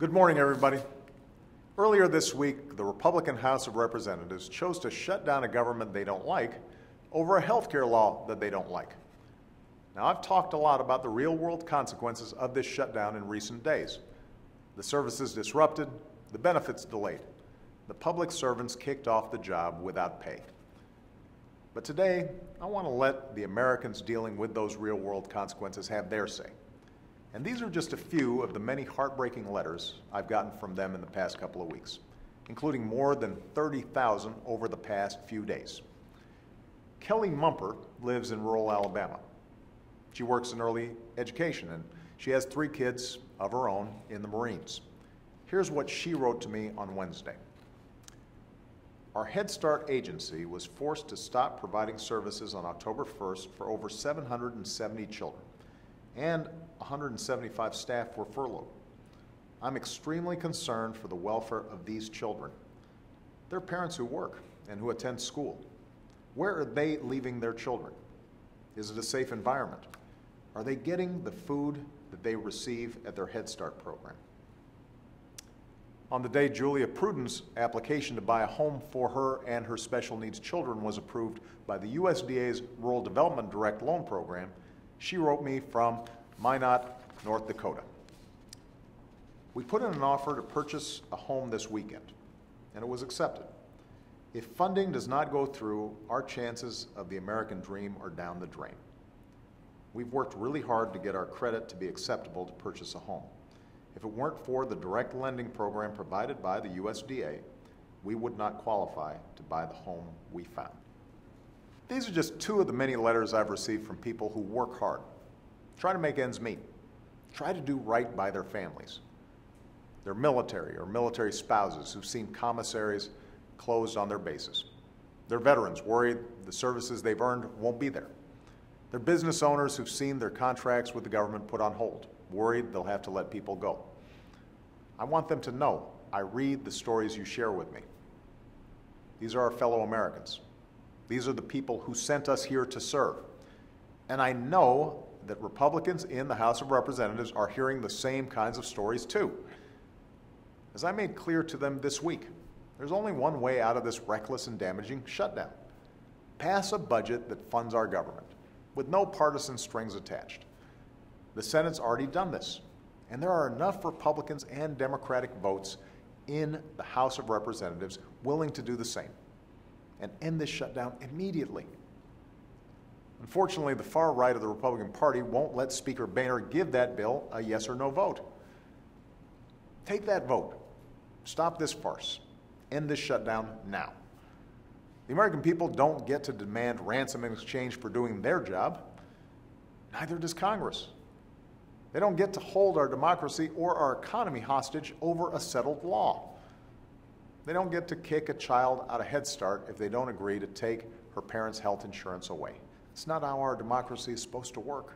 Good morning, everybody. Earlier this week, the Republican House of Representatives chose to shut down a government they don't like over a health care law that they don't like. Now, I've talked a lot about the real-world consequences of this shutdown in recent days. The services disrupted, the benefits delayed, the public servants kicked off the job without pay. But today, I want to let the Americans dealing with those real-world consequences have their say. And these are just a few of the many heartbreaking letters I've gotten from them in the past couple of weeks, including more than 30,000 over the past few days. Kelly Mumper lives in rural Alabama. She works in early education, and she has 3 kids of her own in the Marines. Here's what she wrote to me on Wednesday. Our Head Start agency was forced to stop providing services on October 1st for over 770 children, and 175 staff were furloughed. I'm extremely concerned for the welfare of these children. They're parents who work and who attend school. Where are they leaving their children? Is it a safe environment? Are they getting the food that they receive at their Head Start program? On the day Julia Pruden's application to buy a home for her and her special needs children was approved by the USDA's Rural Development Direct Loan Program, she wrote me from Minot, North Dakota. We put in an offer to purchase a home this weekend, and it was accepted. If funding does not go through, our chances of the American dream are down the drain. We've worked really hard to get our credit to be acceptable to purchase a home. If it weren't for the direct lending program provided by the USDA, we would not qualify to buy the home we found. These are just 2 of the many letters I've received from people who work hard, try to make ends meet, try to do right by their families. They're military or military spouses who've seen commissaries closed on their bases. They're veterans worried the services they've earned won't be there. They're business owners who've seen their contracts with the government put on hold, worried they'll have to let people go. I want them to know I read the stories you share with me. These are our fellow Americans. These are the people who sent us here to serve. And I know that Republicans in the House of Representatives are hearing the same kinds of stories too. As I made clear to them this week, there's only one way out of this reckless and damaging shutdown. Pass a budget that funds our government, with no partisan strings attached. The Senate's already done this, and there are enough Republicans and Democratic votes in the House of Representatives willing to do the same and end this shutdown immediately. Unfortunately, the far right of the Republican Party won't let Speaker Boehner give that bill a yes or no vote. Take that vote. Stop this farce. End this shutdown now. The American people don't get to demand ransom in exchange for doing their job. Neither does Congress. They don't get to hold our democracy or our economy hostage over a settled law. They don't get to kick a child out of Head Start if they don't agree to take her parents' health insurance away. It's not how our democracy is supposed to work.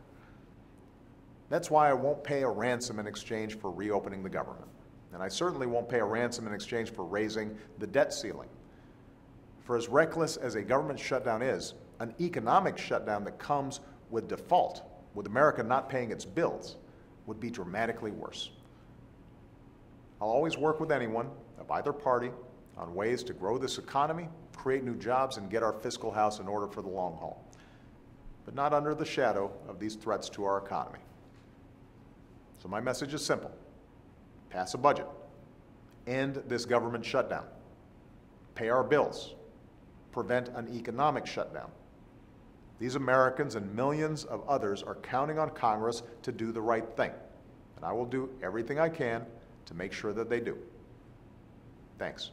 That's why I won't pay a ransom in exchange for reopening the government. And I certainly won't pay a ransom in exchange for raising the debt ceiling. For as reckless as a government shutdown is, an economic shutdown that comes with default, with America not paying its bills, would be dramatically worse. I'll always work with anyone of either party on ways to grow this economy, create new jobs, and get our fiscal house in order for the long haul, but not under the shadow of these threats to our economy. So my message is simple. Pass a budget. End this government shutdown. Pay our bills. Prevent an economic shutdown. These Americans and millions of others are counting on Congress to do the right thing, and I will do everything I can to make sure that they do. Thanks.